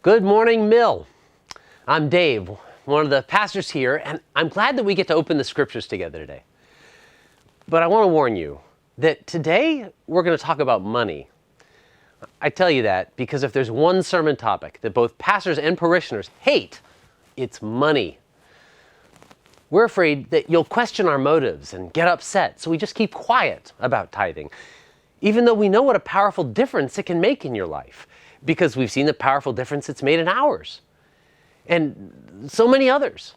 Good morning, Mill. I'm Dave, one of the pastors here, and I'm glad that we get to open the scriptures together today. But I want to warn you that today we're going to talk about money. I tell you that because if there's one sermon topic that both pastors and parishioners hate, it's money. We're afraid that you'll question our motives and get upset, so we just keep quiet about tithing, even though we know what a powerful difference it can make in your life, because we've seen the powerful difference it's made in ours, and so many others.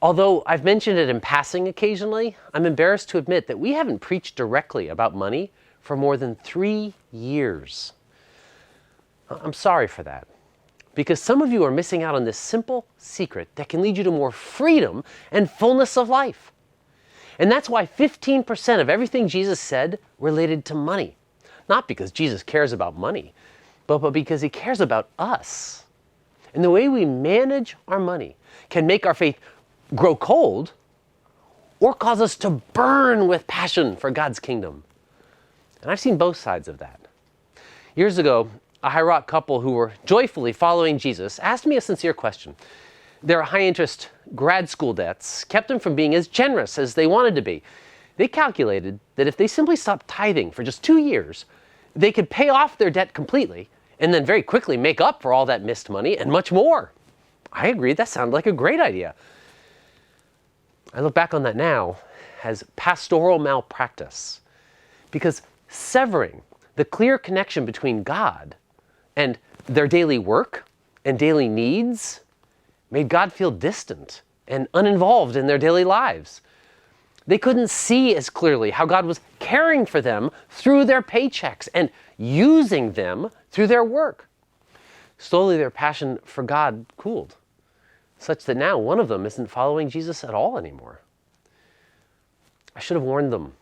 Although I've mentioned it in passing occasionally, I'm embarrassed to admit that we haven't preached directly about money for more than 3 years. I'm sorry for that, because some of you are missing out on this simple secret that can lead you to more freedom and fullness of life. And that's why 15% of everything Jesus said related to money. Not because Jesus cares about money, but because he cares about us. And the way we manage our money can make our faith grow cold or cause us to burn with passion for God's kingdom. And I've seen both sides of that. Years ago, a high rock couple who were joyfully following Jesus asked me a sincere question. Their high-interest grad school debts kept them from being as generous as they wanted to be. They calculated that if they simply stopped tithing for just 2 years, they could pay off their debt completely and then very quickly make up for all that missed money and much more. I agreed, that sounded like a great idea. I look back on that now as pastoral malpractice, because severing the clear connection between God and their daily work and daily needs made God feel distant and uninvolved in their daily lives. They couldn't see as clearly how God was caring for them through their paychecks and using them through their work. Slowly their passion for God cooled, such that now one of them isn't following Jesus at all anymore. I should have warned them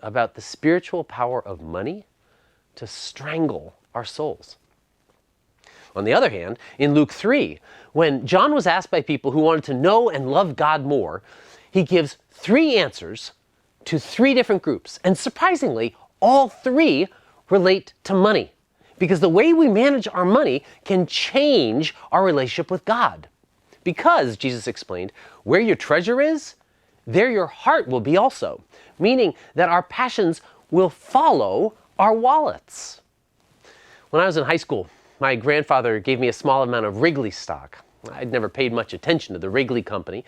about the spiritual power of money to strangle our souls. On the other hand, in Luke 3, when John was asked by people who wanted to know and love God more, he gives 3 answers to 3 different groups. And surprisingly, all 3 relate to money, because the way we manage our money can change our relationship with God. Because, Jesus explained, where your treasure is, there your heart will be also, meaning that our passions will follow our wallets. When I was in high school, my grandfather gave me a small amount of Wrigley stock. I'd never paid much attention to the Wrigley Company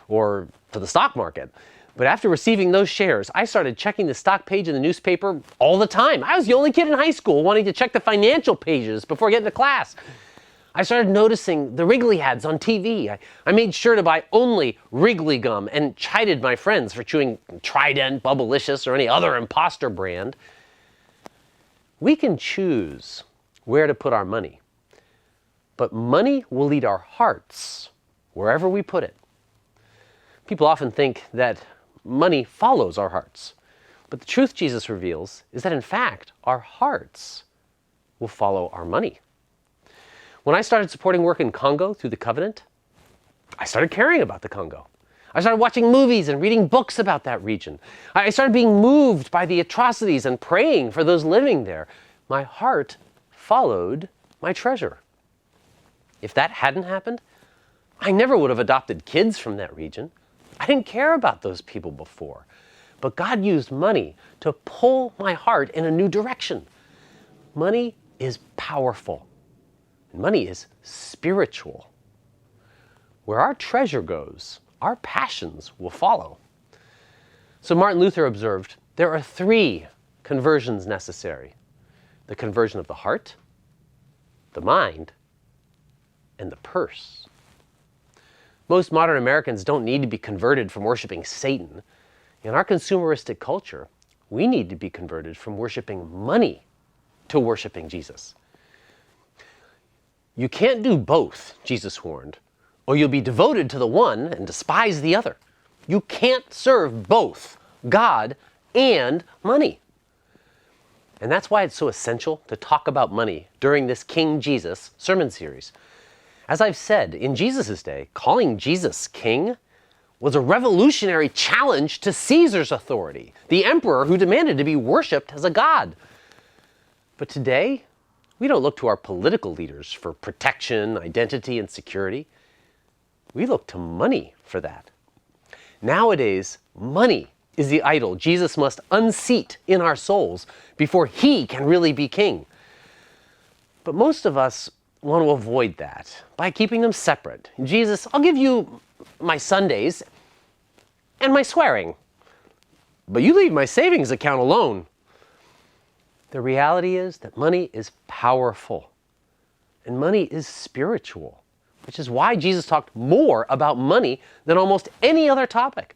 or to the stock market. But after receiving those shares, I started checking the stock page in the newspaper all the time. I was the only kid in high school wanting to check the financial pages before getting to class. I started noticing the Wrigley ads on TV. I made sure to buy only Wrigley gum and chided my friends for chewing Trident, Bubblicious, or any other imposter brand. We can choose where to put our money, but money will lead our hearts wherever we put it. People often think that money follows our hearts, but the truth Jesus reveals is that in fact our hearts will follow our money. When I started supporting work in Congo through the Covenant, I started caring about the Congo. I started watching movies and reading books about that region. I started being moved by the atrocities and praying for those living there. My heart followed my treasure. If that hadn't happened, I never would have adopted kids from that region. I didn't care about those people before. But God used money to pull my heart in a new direction. Money is powerful. Money is spiritual. Where our treasure goes, our passions will follow. So Martin Luther observed, there are 3 conversions necessary: the conversion of the heart, the mind, and the purse. Most modern Americans don't need to be converted from worshiping Satan. In our consumeristic culture, we need to be converted from worshiping money to worshiping Jesus. You can't do both, Jesus warned, or you'll be devoted to the one and despise the other. You can't serve both God and money. And that's why it's so essential to talk about money during this King Jesus sermon series. As I've said, in Jesus' day, calling Jesus king was a revolutionary challenge to Caesar's authority, the emperor who demanded to be worshipped as a god. But today, We don't look to our political leaders for protection, identity, and security. We look to money for that. Nowadays, money is the idol Jesus must unseat in our souls before he can really be king. But most of us want to avoid that by keeping them separate. Jesus, I'll give you my Sundays and my swearing, but you leave my savings account alone. The reality is that money is powerful and money is spiritual, which is why Jesus talked more about money than almost any other topic.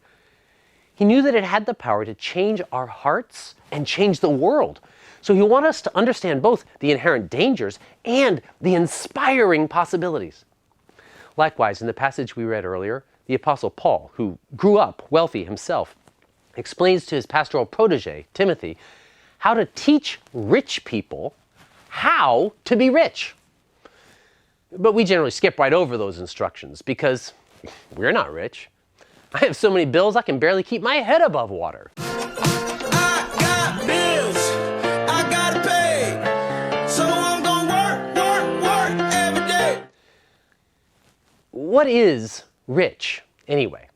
He knew that it had the power to change our hearts and change the world. So he wanted us to understand both the inherent dangers and the inspiring possibilities. Likewise, in the passage we read earlier, the Apostle Paul, who grew up wealthy himself, explains to his pastoral protege, Timothy, how to teach rich people how to be rich. But we generally skip right over those instructions because we're not rich. I have so many bills I can barely keep my head above water. I got bills I gotta pay, so I'm gonna work every day. What is rich anyway?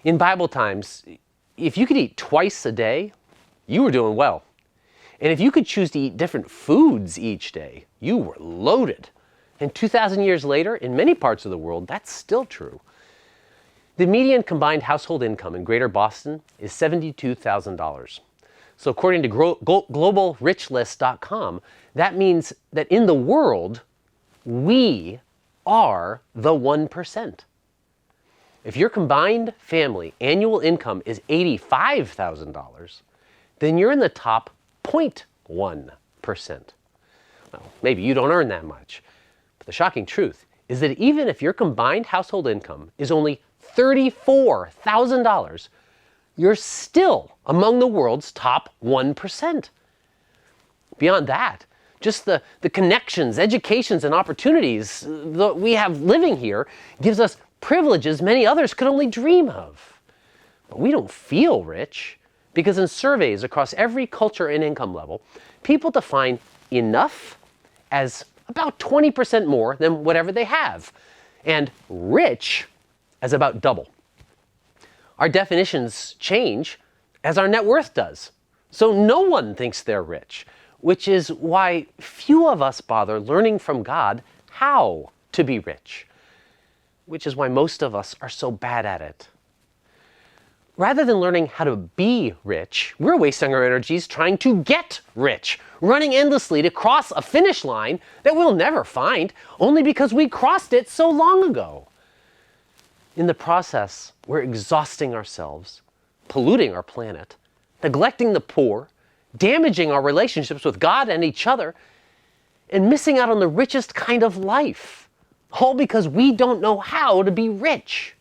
In Bible times, if you could eat twice a day, you were doing well. And if you could choose to eat different foods each day, you were loaded. And 2,000 years later, in many parts of the world, that's still true. The median combined household income in Greater Boston is $72,000. So according to globalrichlist.com, that means that in the world, we are the 1%. If your combined family annual income is $85,000, then you're in the top 0.1%. Well, maybe you don't earn that much. But the shocking truth is that even if your combined household income is only $34,000, you're still among the world's top 1%. Beyond that, just the connections, educations, and opportunities that we have living here gives us privileges many others could only dream of. But we don't feel rich because in surveys across every culture and income level, people define enough as about 20% more than whatever they have, and rich as about double. Our definitions change as our net worth does. So no one thinks they're rich, which is why few of us bother learning from God how to be rich, which is why most of us are so bad at it. Rather than learning how to be rich, we're wasting our energies trying to get rich, running endlessly to cross a finish line that we'll never find, only because we crossed it so long ago. In the process, we're exhausting ourselves, polluting our planet, neglecting the poor, damaging our relationships with God and each other, and missing out on the richest kind of life, all because we don't know how to be rich.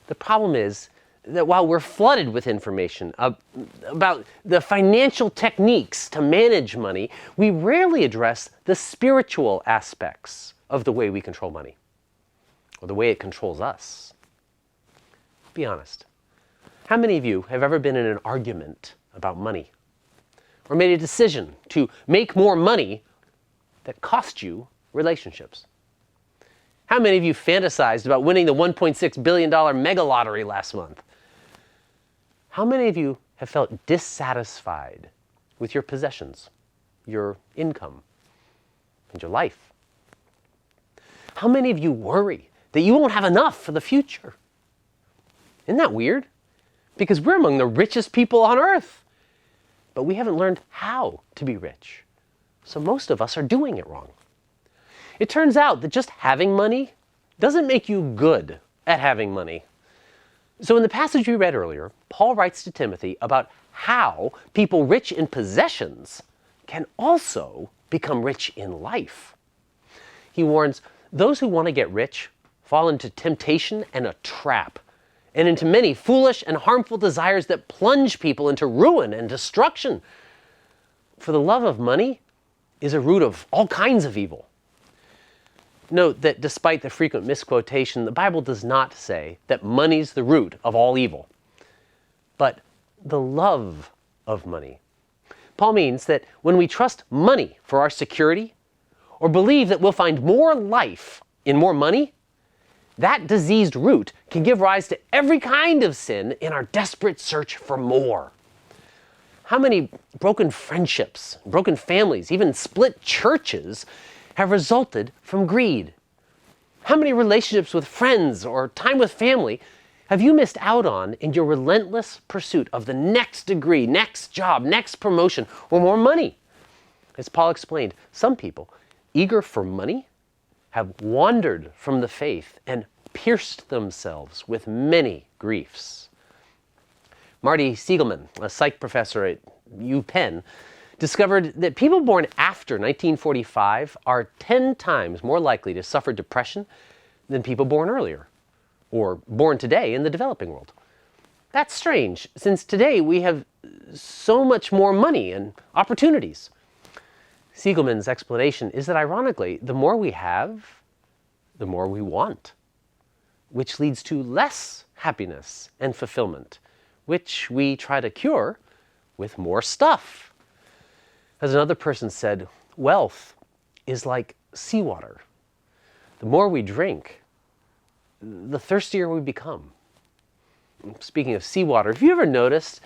The problem is that while we're flooded with information about the financial techniques to manage money, we rarely address the spiritual aspects of the way we control money, or the way it controls us. Be honest. How many of you have ever been in an argument about money, or made a decision to make more money that cost you relationships? How many of you fantasized about winning the $1.6 billion mega lottery last month? How many of you have felt dissatisfied with your possessions, your income, and your life? How many of you worry that you won't have enough for the future? Isn't that weird? Because we're among the richest people on earth, but we haven't learned how to be rich. So most of us are doing it wrong. It turns out that just having money doesn't make you good at having money. So in the passage we read earlier, Paul writes to Timothy about how people rich in possessions can also become rich in life. He warns those who want to get rich fall into temptation and a trap, and into many foolish and harmful desires that plunge people into ruin and destruction. For the love of money is a root of all kinds of evil. Note that despite the frequent misquotation, the Bible does not say that money's the root of all evil, but the love of money. Paul means that when we trust money for our security, or believe that we'll find more life in more money, that diseased root can give rise to every kind of sin in our desperate search for more. How many broken friendships, broken families, even split churches have resulted from greed? How many relationships with friends or time with family have you missed out on in your relentless pursuit of the next degree, next job, next promotion, or more money? As Paul explained, some people, eager for money, have wandered from the faith and pierced themselves with many griefs. Marty Siegelman, a psych professor at UPenn, discovered that people born after 1945 are 10 times more likely to suffer depression than people born earlier, or born today in the developing world. That's strange, since today we have so much more money and opportunities. Siegelman's explanation is that ironically, the more we have, the more we want, which leads to less happiness and fulfillment, which we try to cure with more stuff. As another person said, wealth is like seawater. The more we drink, the thirstier we become. Speaking of seawater, have you ever noticed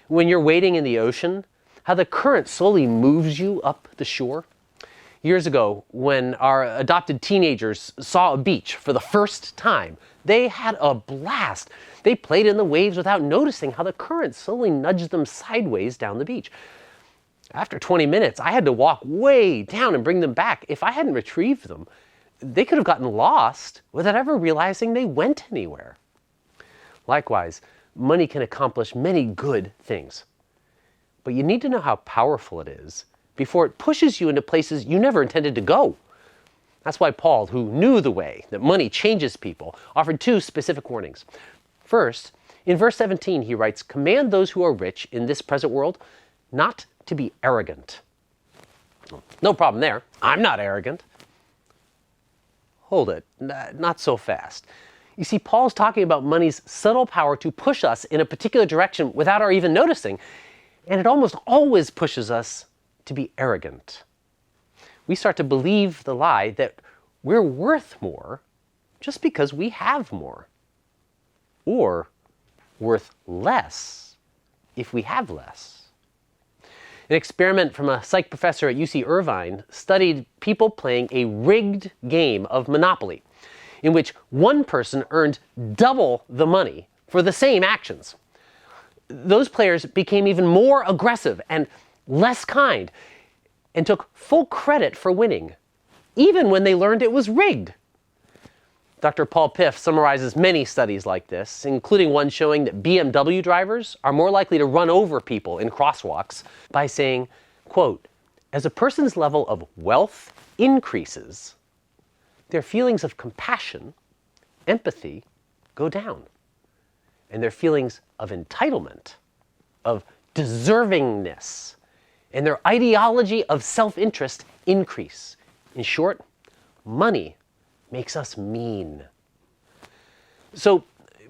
when you're wading in the ocean, how the current slowly moves you up the shore? Years ago, when our adopted teenagers saw a beach for the first time, they had a blast. They played in the waves without noticing how the current slowly nudged them sideways down the beach. After 20 minutes, I had to walk way down and bring them back. If I hadn't retrieved them, they could have gotten lost without ever realizing they went anywhere. Likewise, money can accomplish many good things. But you need to know how powerful it is before it pushes you into places you never intended to go. That's why Paul, who knew the way that money changes people, offered two specific warnings. First, in verse 17, he writes, "Command those who are rich in this present world not to be arrogant." No problem there. I'm not arrogant. Hold it. Not so fast. You see, Paul's talking about money's subtle power to push us in a particular direction without our even noticing, and it almost always pushes us to be arrogant. We start to believe the lie that we're worth more just because we have more, or worth less if we have less. An experiment from a psych professor at UC Irvine studied people playing a rigged game of Monopoly, in which one person earned double the money for the same actions. Those players became even more aggressive and less kind, and took full credit for winning, even when they learned it was rigged. Dr. Paul Piff summarizes many studies like this, including one showing that BMW drivers are more likely to run over people in crosswalks by saying, quote, "As a person's level of wealth increases, their feelings of compassion, empathy go down, and their feelings of entitlement, of deservingness, and their ideology of self-interest increase. In short, money makes us mean." So,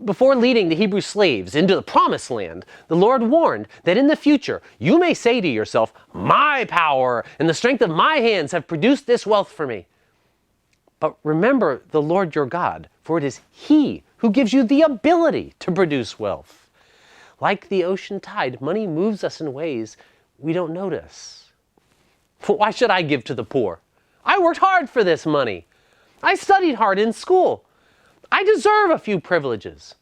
before leading the Hebrew slaves into the promised land, the Lord warned that in the future you may say to yourself, "My power and the strength of my hands have produced this wealth for me." But remember the Lord your God, for it is He who gives you the ability to produce wealth. Like the ocean tide, money moves us in ways we don't notice. Why should I give to the poor? I worked hard for this money. I studied hard in school. I deserve a few privileges.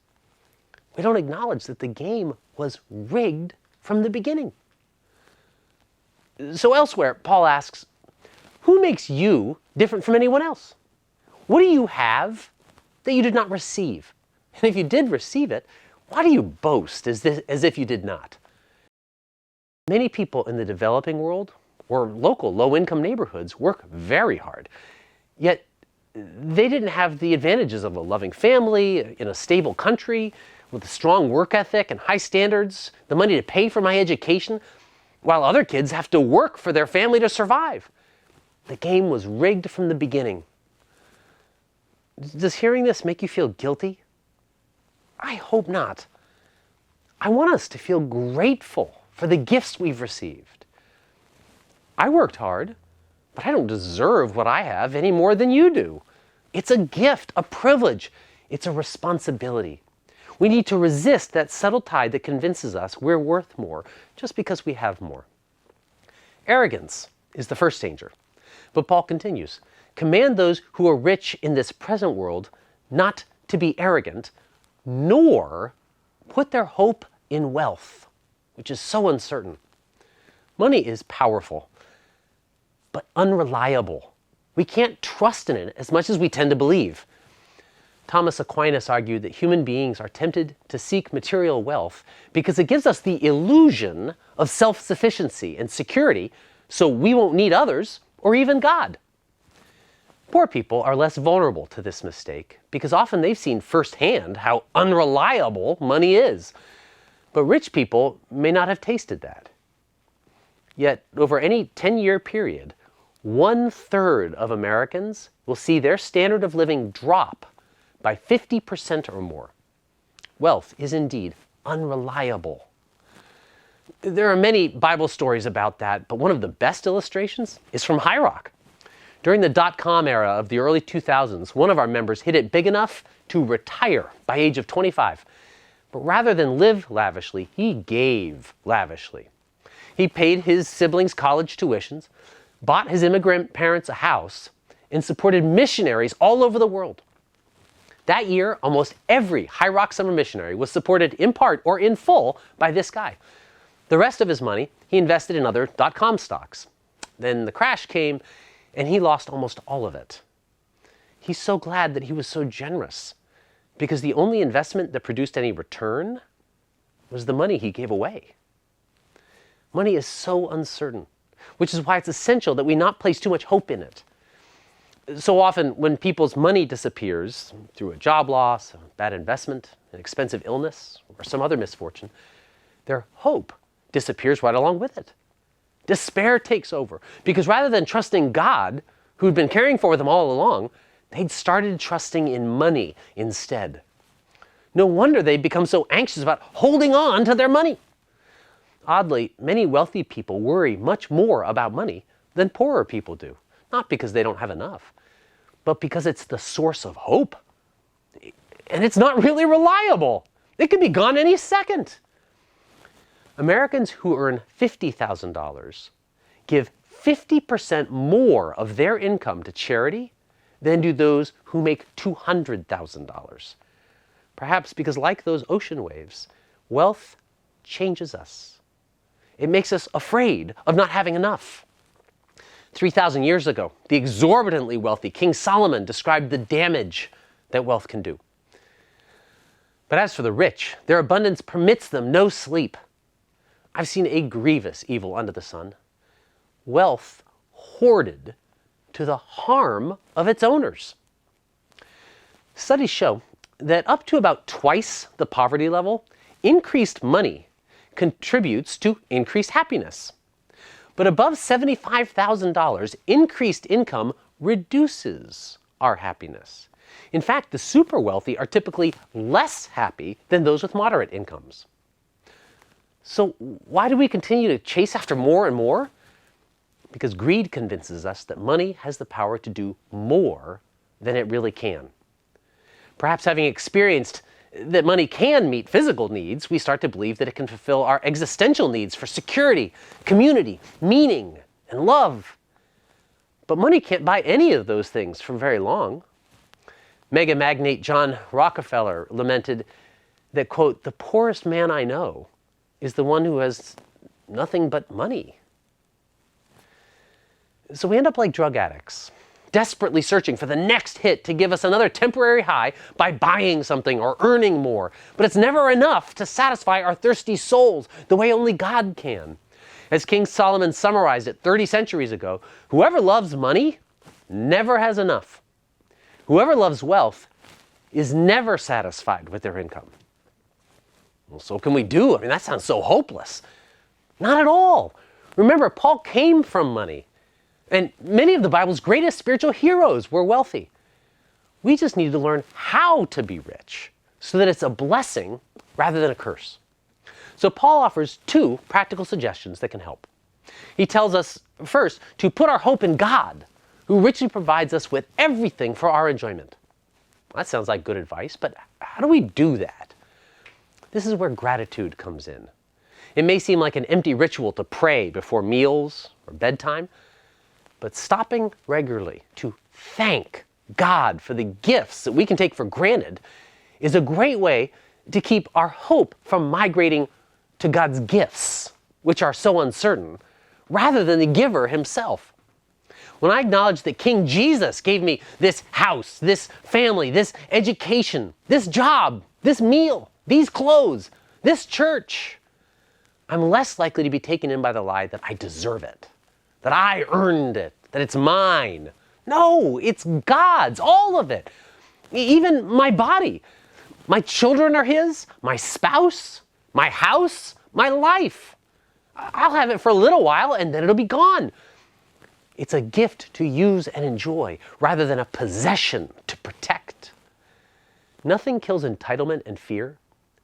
We don't acknowledge that the game was rigged from the beginning. So elsewhere, Paul asks, who makes you different from anyone else? What do you have that you did not receive? And if you did receive it, why do you boast as if you did not? Many people in the developing world or local low-income neighborhoods work very hard, yet they didn't have the advantages of a loving family, in a stable country, with a strong work ethic and high standards, the money to pay for my education, while other kids have to work for their family to survive. The game was rigged from the beginning. Does hearing this make you feel guilty? I hope not. I want us to feel grateful for the gifts we've received. I worked hard, but I don't deserve what I have any more than you do. It's a gift, a privilege. It's a responsibility. We need to resist that subtle tide that convinces us we're worth more just because we have more. Arrogance is the first danger. But Paul continues, command those who are rich in this present world not to be arrogant, nor put their hope in wealth, which is so uncertain. Money is powerful, but unreliable. We can't trust in it as much as we tend to believe. Thomas Aquinas argued that human beings are tempted to seek material wealth because it gives us the illusion of self-sufficiency and security, so we won't need others or even God. Poor people are less vulnerable to this mistake because often they've seen firsthand how unreliable money is. But rich people may not have tasted that. Yet, over any 10-year period, 1/3 of Americans will see their standard of living drop by 50% or more. Wealth is indeed unreliable. There are many Bible stories about that, but one of the best illustrations is from High Rock. During the dot-com era of the early 2000s, one of our members hit it big enough to retire by age of 25. But rather than live lavishly, he gave lavishly. He paid his siblings' college tuitions, bought his immigrant parents a house, and supported missionaries all over the world. That year, almost every High Rock Summer missionary was supported in part or in full by this guy. The rest of his money he invested in other dot-com stocks. Then the crash came, and he lost almost all of it. He's so glad that he was so generous, because the only investment that produced any return was the money he gave away. Money is so uncertain, which is why it's essential that we not place too much hope in it. So often, when people's money disappears through a job loss, a bad investment, an expensive illness, or some other misfortune, their hope disappears right along with it. Despair takes over, because rather than trusting God, who'd been caring for them all along, they'd started trusting in money instead. No wonder they'd become so anxious about holding on to their money. Oddly, many wealthy people worry much more about money than poorer people do. Not because they don't have enough, but because it's the source of hope. And it's not really reliable. It could be gone any second. Americans who earn $50,000 give 50% more of their income to charity than do those who make $200,000. Perhaps because, like those ocean waves, wealth changes us. It makes us afraid of not having enough. 3,000 years ago, the exorbitantly wealthy King Solomon described the damage that wealth can do. But as for the rich, their abundance permits them no sleep. I've seen a grievous evil under the sun. Wealth hoarded to the harm of its owners. Studies show that up to about twice the poverty level, increased money contributes to increased happiness. But above $75,000, increased income reduces our happiness. In fact, the super wealthy are typically less happy than those with moderate incomes. So why do we continue to chase after more and more? Because greed convinces us that money has the power to do more than it really can. Perhaps having experienced that money can meet physical needs, we start to believe that it can fulfill our existential needs for security, community, meaning, and love. But money can't buy any of those things for very long. Mega magnate John Rockefeller lamented that, quote, "the poorest man I know is the one who has nothing but money." So we end up like drug addicts, desperately searching for the next hit to give us another temporary high by buying something or earning more. But it's never enough to satisfy our thirsty souls the way only God can. As King Solomon summarized it 30 centuries ago, whoever loves money never has enough. Whoever loves wealth is never satisfied with their income. Well, so what can we do? I mean, that sounds so hopeless. Not at all. Remember, Paul came from money. And many of the Bible's greatest spiritual heroes were wealthy. We just need to learn how to be rich so that it's a blessing rather than a curse. So Paul offers two practical suggestions that can help. He tells us, first, to put our hope in God, who richly provides us with everything for our enjoyment. That sounds like good advice, but how do we do that? This is where gratitude comes in. It may seem like an empty ritual to pray before meals or bedtime, but stopping regularly to thank God for the gifts that we can take for granted is a great way to keep our hope from migrating to God's gifts, which are so uncertain, rather than the giver himself. When I acknowledge that King Jesus gave me this house, this family, this education, this job, this meal, these clothes, this church, I'm less likely to be taken in by the lie that I deserve it, that I earned it, that it's mine. No, it's God's, all of it. Even my body. My children are His, my spouse, my house, my life. I'll have it for a little while and then it'll be gone. It's a gift to use and enjoy rather than a possession to protect. Nothing kills entitlement and fear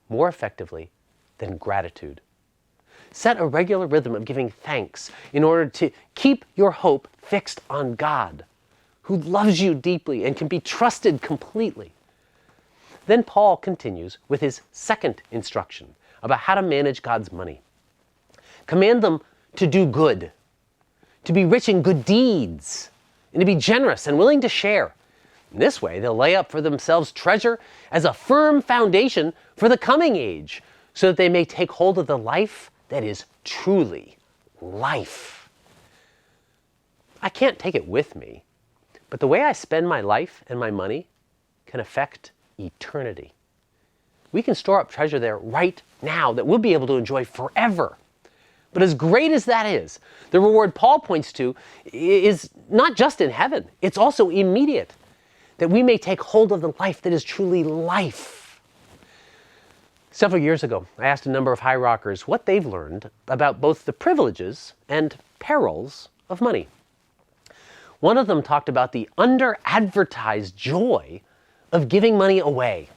more effectively than gratitude. Set a regular rhythm of giving thanks in order to keep your hope fixed on God, who loves you deeply and can be trusted completely. Then Paul continues with his second instruction about how to manage God's money. Command them to do good, to be rich in good deeds, and to be generous and willing to share. In this way, they'll lay up for themselves treasure as a firm foundation for the coming age, so that they may take hold of the life that is truly life. I can't take it with me, but the way I spend my life and my money can affect eternity. We can store up treasure there right now that we'll be able to enjoy forever. But as great as that is, the reward Paul points to is not just in heaven, it's also immediate, that we may take hold of the life that is truly life. Several years ago, I asked a number of high rockers what they've learned about both the privileges and perils of money. One of them talked about the under-advertised joy of giving money away.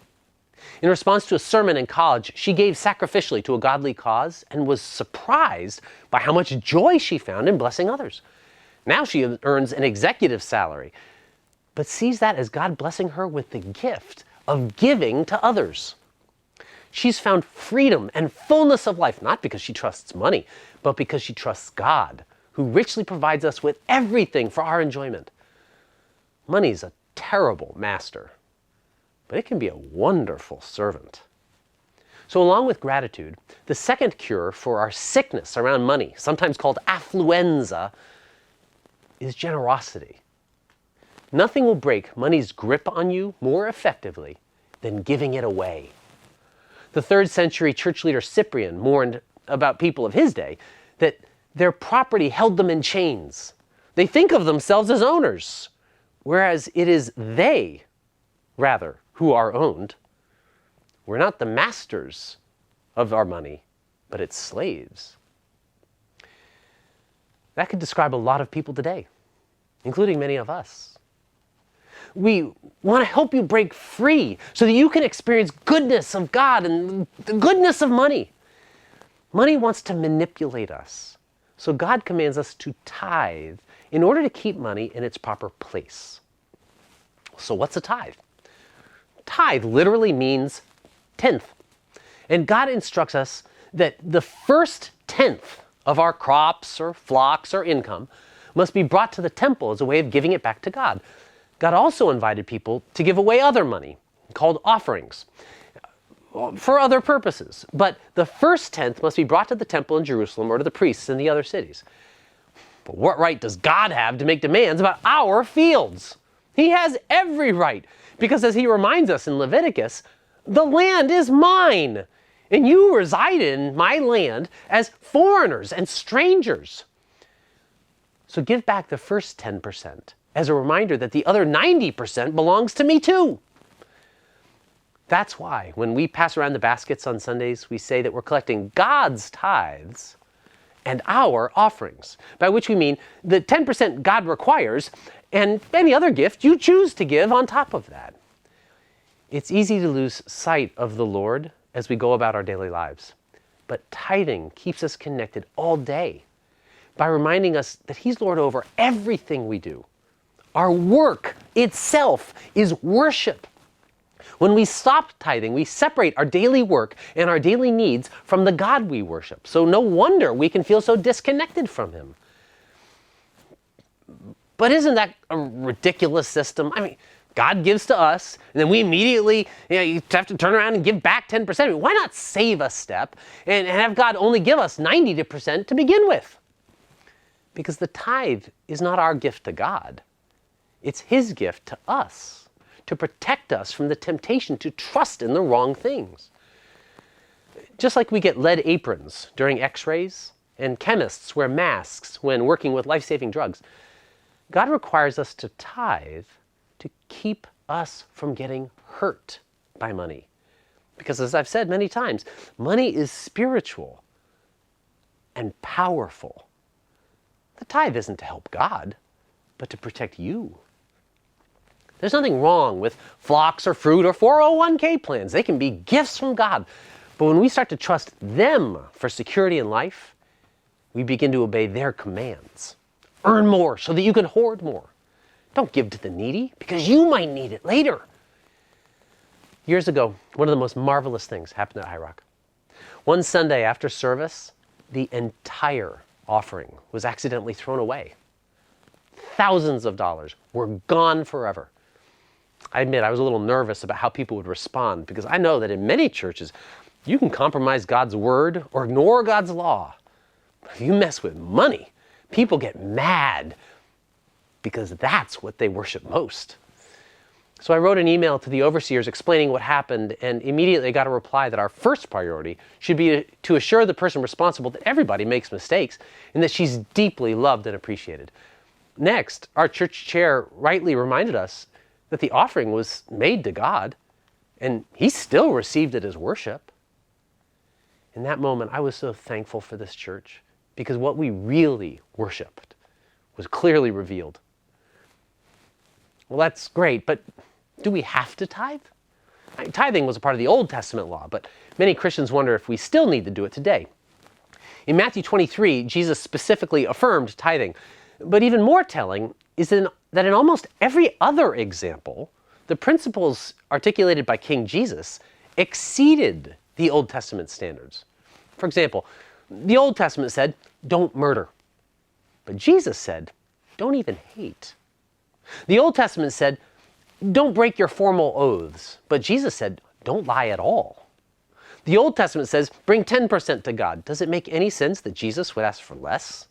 In response to a sermon in college, she gave sacrificially to a godly cause and was surprised by how much joy she found in blessing others. Now she earns an executive salary, but sees that as God blessing her with the gift of giving to others. She's found freedom and fullness of life, not because she trusts money, but because she trusts God, who richly provides us with everything for our enjoyment. Money's a terrible master, but it can be a wonderful servant. So along with gratitude, the second cure for our sickness around money, sometimes called affluenza, is generosity. Nothing will break money's grip on you more effectively than giving it away. The 3rd century church leader Cyprian mourned about people of his day that their property held them in chains. They think of themselves as owners, whereas it is they, rather, who are owned. We're not the masters of our money, but its slaves. That could describe a lot of people today, including many of us. We want to help you break free so that you can experience goodness of God and the goodness of money. Money wants to manipulate us, so God commands us to tithe in order to keep money in its proper place. So what's a tithe? Tithe literally means tenth. And God instructs us that the first tenth of our crops or flocks or income must be brought to the temple as a way of giving it back to God. God also invited people to give away other money, called offerings, for other purposes. But the first tenth must be brought to the temple in Jerusalem or to the priests in the other cities. But what right does God have to make demands about our fields? He has every right, because as he reminds us in Leviticus, the land is mine, and you reside in my land as foreigners and strangers. So give back the first 10% as a reminder that the other 90% belongs to me too. That's why when we pass around the baskets on Sundays, we say that we're collecting God's tithes and our offerings, by which we mean the 10% God requires and any other gift you choose to give on top of that. It's easy to lose sight of the Lord as we go about our daily lives, but tithing keeps us connected all day, by reminding us that he's Lord over everything we do. Our work itself is worship. When we stop tithing, we separate our daily work and our daily needs from the God we worship. So no wonder we can feel so disconnected from him. But isn't that a ridiculous system? I mean, God gives to us, and then we immediately, you have to turn around and give back 10%. I mean, why not save a step and have God only give us 90% to begin with? Because the tithe is not our gift to God. It's his gift to us, to protect us from the temptation to trust in the wrong things. Just like we get lead aprons during x-rays, and chemists wear masks when working with life-saving drugs, God requires us to tithe to keep us from getting hurt by money. Because as I've said many times, money is spiritual and powerful. The tithe isn't to help God, but to protect you. There's nothing wrong with flocks or fruit or 401k plans. They can be gifts from God. But when we start to trust them for security in life, we begin to obey their commands. Earn more so that you can hoard more. Don't give to the needy because you might need it later. Years ago, one of the most marvelous things happened at High Rock. One Sunday after service, the entire offering was accidentally thrown away. Thousands of dollars were gone forever. I admit I was a little nervous about how people would respond because I know that in many churches, you can compromise God's word or ignore God's law. But if you mess with money, people get mad because that's what they worship most. So I wrote an email to the overseers explaining what happened and immediately got a reply that our first priority should be to assure the person responsible that everybody makes mistakes and that she's deeply loved and appreciated. Next, our church chair rightly reminded us that the offering was made to God and he still received it as worship. In that moment, I was so thankful for this church because what we really worshiped was clearly revealed. Well, that's great, but do we have to tithe? Tithing was a part of the Old Testament law, but many Christians wonder if we still need to do it today. In Matthew 23, Jesus specifically affirmed tithing, but even more telling is that in almost every other example, the principles articulated by King Jesus exceeded the Old Testament standards. For example, the Old Testament said, don't murder. But Jesus said, don't even hate. The Old Testament said, don't break your formal oaths. But Jesus said, don't lie at all. The Old Testament says, bring 10% to God. Does it make any sense that Jesus would ask for less?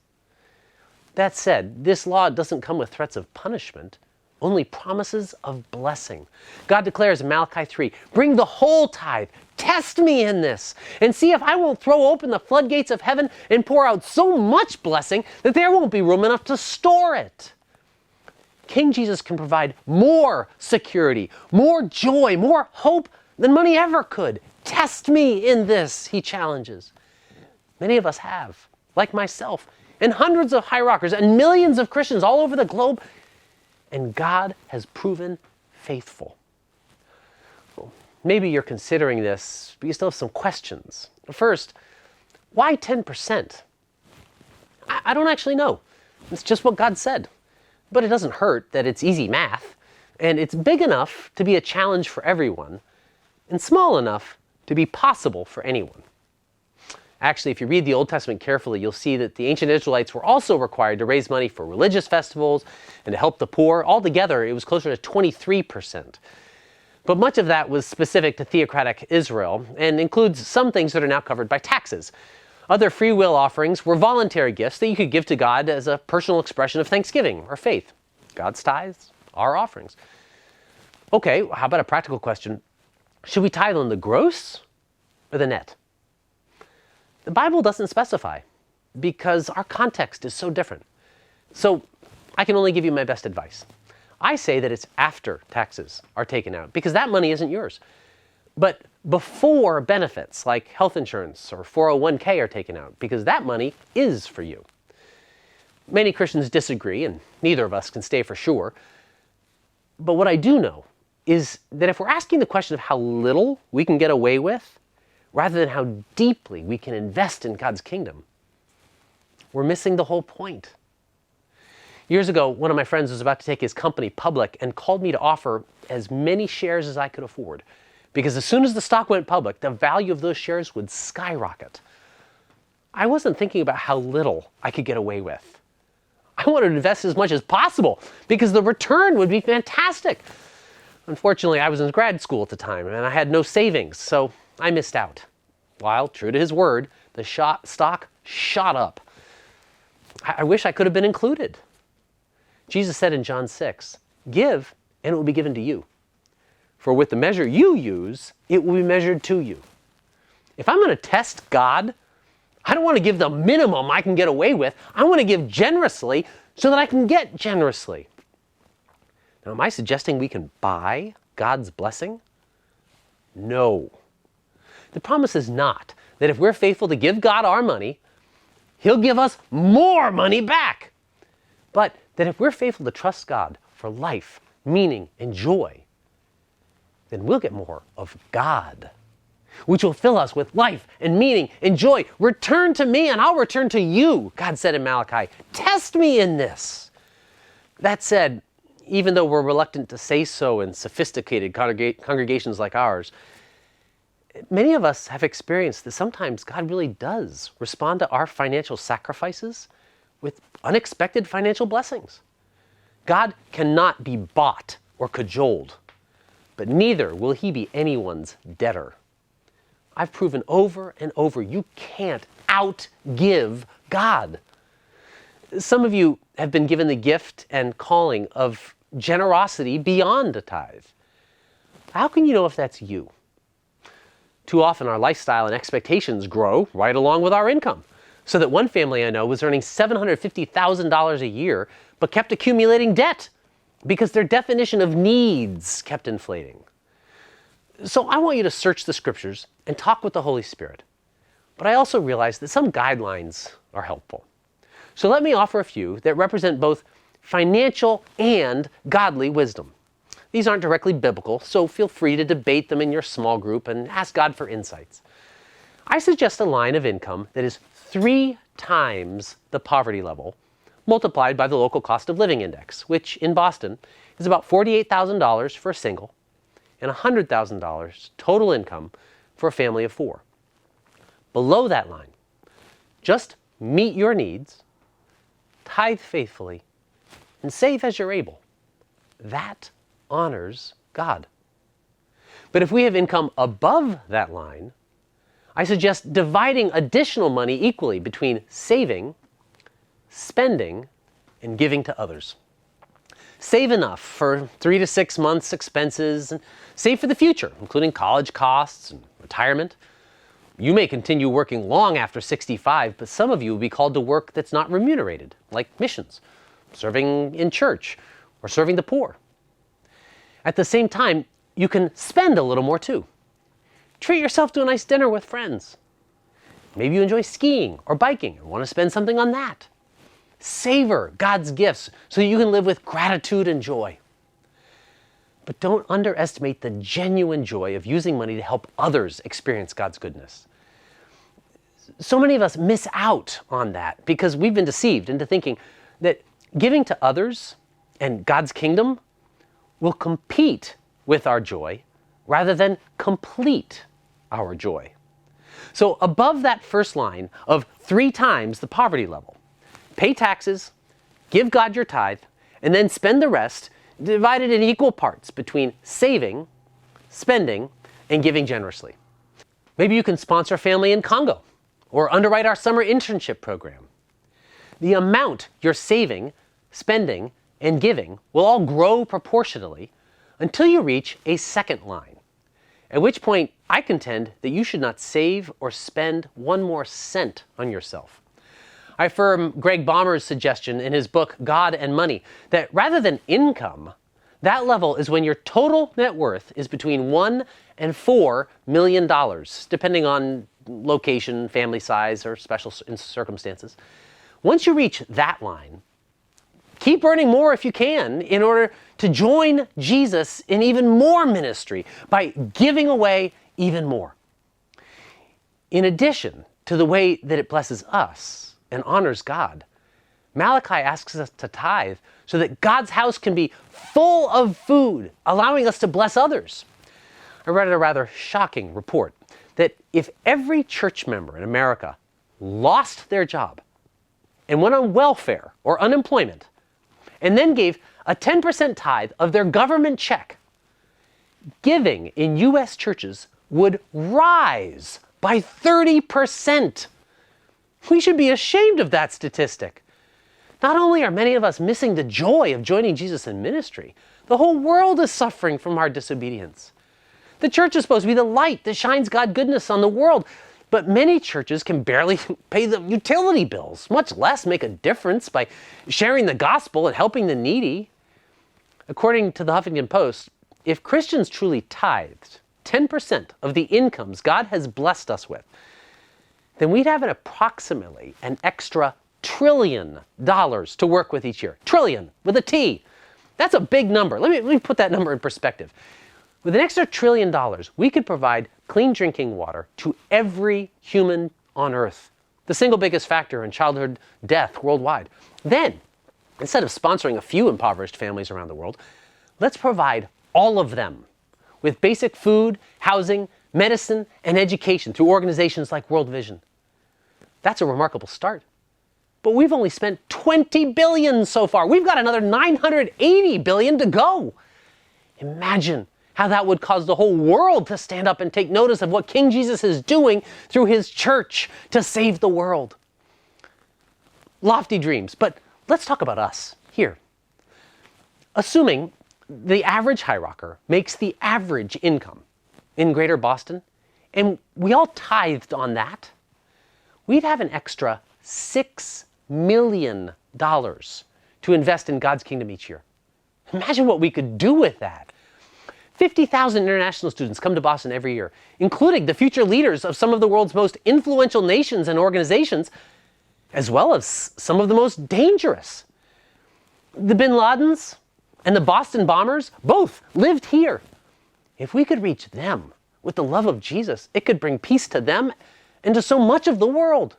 That said, this law doesn't come with threats of punishment, only promises of blessing. God declares in Malachi 3, bring the whole tithe, test me in this, and see if I won't throw open the floodgates of heaven and pour out so much blessing that there won't be room enough to store it. King Jesus can provide more security, more joy, more hope than money ever could. Test me in this, he challenges. Many of us have, like myself, and hundreds of High Rockers and millions of Christians all over the globe, and God has proven faithful. Well, maybe you're considering this, but you still have some questions. First, why 10%? I don't actually know. It's just what God said. But it doesn't hurt that it's easy math, and it's big enough to be a challenge for everyone, and small enough to be possible for anyone. Actually, if you read the Old Testament carefully, you'll see that the ancient Israelites were also required to raise money for religious festivals and to help the poor. Altogether, it was closer to 23%. But much of that was specific to theocratic Israel and includes some things that are now covered by taxes. Other free will offerings were voluntary gifts that you could give to God as a personal expression of thanksgiving or faith. God's tithes are offerings. Okay, how about a practical question? Should we tithe on the gross or the net? The Bible doesn't specify because our context is so different. So I can only give you my best advice. I say that it's after taxes are taken out because that money isn't yours. But before benefits like health insurance or 401k are taken out because that money is for you. Many Christians disagree, and neither of us can say for sure. But what I do know is that if we're asking the question of how little we can get away with, rather than how deeply we can invest in God's kingdom, we're missing the whole point. Years ago, one of my friends was about to take his company public and called me to offer as many shares as I could afford, because as soon as the stock went public, the value of those shares would skyrocket. I wasn't thinking about how little I could get away with. I wanted to invest as much as possible because the return would be fantastic. Unfortunately, I was in grad school at the time and I had no savings, so I missed out. While, true to his word, the stock shot up. I wish I could have been included. Jesus said in John 6, "Give, and it will be given to you. For with the measure you use, it will be measured to you." If I'm going to test God, I don't want to give the minimum I can get away with. I want to give generously so that I can get generously. Now, am I suggesting we can buy God's blessing? No. The promise is not that if we're faithful to give God our money, He'll give us more money back. But that if we're faithful to trust God for life, meaning, and joy, then we'll get more of God, which will fill us with life and meaning and joy. Return to me and I'll return to you, God said in Malachi. Test me in this. That said, even though we're reluctant to say so in sophisticated congregations like ours, many of us have experienced that sometimes God really does respond to our financial sacrifices with unexpected financial blessings. God cannot be bought or cajoled, but neither will He be anyone's debtor. I've proven over and over, you can't outgive God. Some of you have been given the gift and calling of generosity beyond a tithe. How can you know if that's you? Too often our lifestyle and expectations grow right along with our income. So that one family I know was earning $750,000 a year, but kept accumulating debt because their definition of needs kept inflating. So I want you to search the scriptures and talk with the Holy Spirit. But I also realize that some guidelines are helpful. So let me offer a few that represent both financial and godly wisdom. These aren't directly biblical, so feel free to debate them in your small group and ask God for insights. I suggest a line of income that is 3 times the poverty level multiplied by the local cost of living index, which in Boston is about $48,000 for a single and $100,000 total income for a family of 4. Below that line, just meet your needs, tithe faithfully, and save as you're able. That honors God. But if we have income above that line, I suggest dividing additional money equally between saving, spending, and giving to others. Save enough for 3 to 6 months' expenses, and save for the future, including college costs and retirement. You may continue working long after 65, but some of you will be called to work that's not remunerated, like missions, serving in church, or serving the poor. At the same time, you can spend a little more too. Treat yourself to a nice dinner with friends. Maybe you enjoy skiing or biking and want to spend something on that. Savor God's gifts so that you can live with gratitude and joy. But don't underestimate the genuine joy of using money to help others experience God's goodness. So many of us miss out on that because we've been deceived into thinking that giving to others and God's kingdom will compete with our joy rather than complete our joy. So above that first line of 3 times the poverty level, pay taxes, give God your tithe, and then spend the rest divided in equal parts between saving, spending, and giving generously. Maybe you can sponsor a family in Congo or underwrite our summer internship program. The amount you're saving, spending, and giving will all grow proportionally until you reach a second line, at which point I contend that you should not save or spend 1 more cent on yourself. I affirm Greg Balmer's suggestion in his book, God and Money, that rather than income, that level is when your total net worth is between $1 and $4 million, depending on location, family size, or special circumstances. Once you reach that line, keep earning more if you can in order to join Jesus in even more ministry by giving away even more. In addition to the way that it blesses us and honors God. Malachi asks us to tithe so that God's house can be full of food, allowing us to bless others. I read a rather shocking report that if every church member in America lost their job and went on welfare or unemployment, and then gave a 10% tithe of their government check, giving in U.S. churches would rise by 30%. We should be ashamed of that statistic. Not only are many of us missing the joy of joining Jesus in ministry, the whole world is suffering from our disobedience. The church is supposed to be the light that shines God's goodness on the world, but many churches can barely pay the utility bills, much less make a difference by sharing the gospel and helping the needy. According to the Huffington Post, if Christians truly tithed 10% of the incomes God has blessed us with, then we'd have approximately an extra $1 trillion to work with each year. Trillion, with a T. That's a big number. Let me put that number in perspective. With an extra $1 trillion, we could provide clean drinking water to every human on earth, the single biggest factor in childhood death worldwide. Then, instead of sponsoring a few impoverished families around the world, let's provide all of them with basic food, housing, medicine, and education through organizations like World Vision. That's a remarkable start. But we've only spent $20 billion so far. We've got another $980 billion to go. Imagine how that would cause the whole world to stand up and take notice of what King Jesus is doing through his church to save the world. Lofty dreams, but let's talk about us here. Assuming the average high rocker makes the average income in Greater Boston, and we all tithed on that, we'd have an extra $6 million to invest in God's kingdom each year. Imagine what we could do with that. 50,000 international students come to Boston every year, including the future leaders of some of the world's most influential nations and organizations, as well as some of the most dangerous. The Bin Ladens and the Boston bombers both lived here. If we could reach them with the love of Jesus, it could bring peace to them and to so much of the world.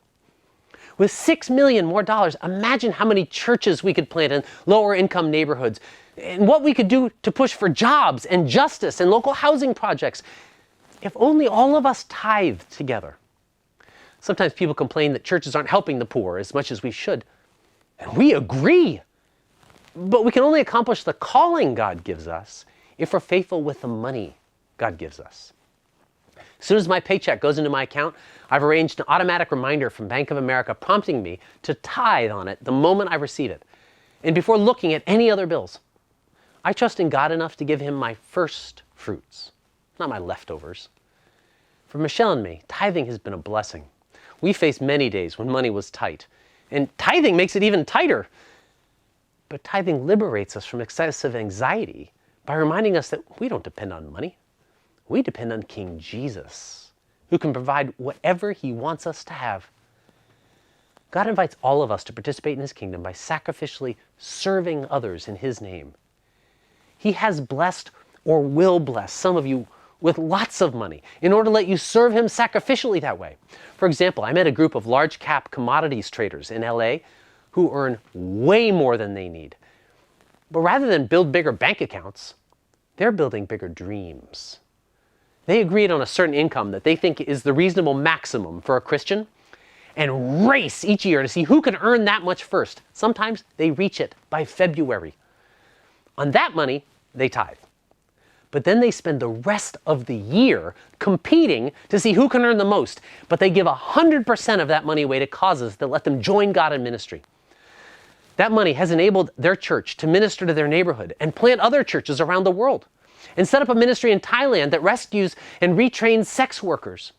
With $6 million more dollars, imagine how many churches we could plant in lower income neighborhoods, and what we could do to push for jobs and justice and local housing projects. If only all of us tithed together. Sometimes people complain that churches aren't helping the poor as much as we should. And we agree. But we can only accomplish the calling God gives us if we're faithful with the money God gives us. As soon as my paycheck goes into my account, I've arranged an automatic reminder from Bank of America prompting me to tithe on it the moment I receive it, and before looking at any other bills. I trust in God enough to give him my first fruits, not my leftovers. For Michelle and me, tithing has been a blessing. We faced many days when money was tight, and tithing makes it even tighter. But tithing liberates us from excessive anxiety by reminding us that we don't depend on money. We depend on King Jesus, who can provide whatever he wants us to have. God invites all of us to participate in his kingdom by sacrificially serving others in his name. He has blessed or will bless some of you with lots of money in order to let you serve him sacrificially that way. For example, I met a group of large cap commodities traders in LA who earn way more than they need. But rather than build bigger bank accounts, they're building bigger dreams. They agreed on a certain income that they think is the reasonable maximum for a Christian and race each year to see who can earn that much first. Sometimes they reach it by February. On that money, they tithe. But then they spend the rest of the year competing to see who can earn the most. But they give 100% of that money away to causes that let them join God in ministry. That money has enabled their church to minister to their neighborhood and plant other churches around the world, and set up a ministry in Thailand that rescues and retrains sex workers.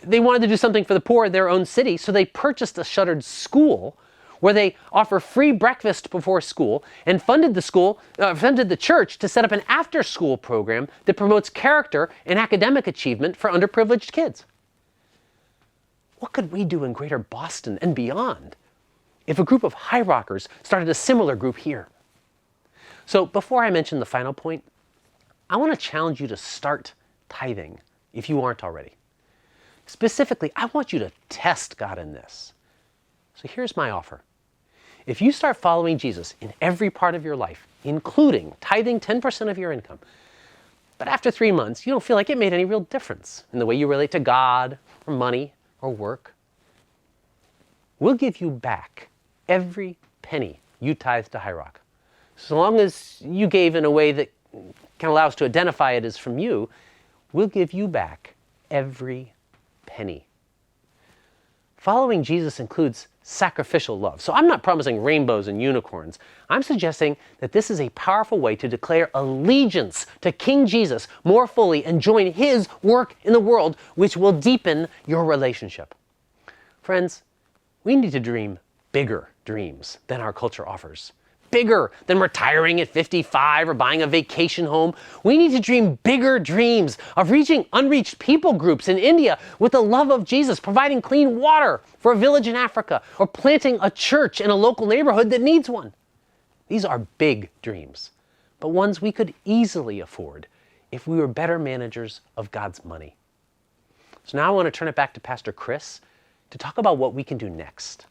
They wanted to do something for the poor in their own city, so they purchased a shuttered school where they offer free breakfast before school, and funded the church to set up an after-school program that promotes character and academic achievement for underprivileged kids. What could we do in Greater Boston and beyond if a group of high rockers started a similar group here? So before I mention the final point, I want to challenge you to start tithing if you aren't already. Specifically, I want you to test God in this. So here's my offer. If you start following Jesus in every part of your life, including tithing 10% of your income, but after 3 months, you don't feel like it made any real difference in the way you relate to God or money or work, we'll give you back every penny you tithed to High Rock. So long as you gave in a way that can allow us to identify it as from you, we'll give you back every penny. Following Jesus includes sacrificial love. So I'm not promising rainbows and unicorns. I'm suggesting that this is a powerful way to declare allegiance to King Jesus more fully and join his work in the world, which will deepen your relationship. Friends, we need to dream bigger dreams than our culture offers. Bigger than retiring at 55 or buying a vacation home. We need to dream bigger dreams of reaching unreached people groups in India with the love of Jesus, providing clean water for a village in Africa, or planting a church in a local neighborhood that needs one. These are big dreams, but ones we could easily afford if we were better managers of God's money. So now I want to turn it back to Pastor Chris to talk about what we can do next.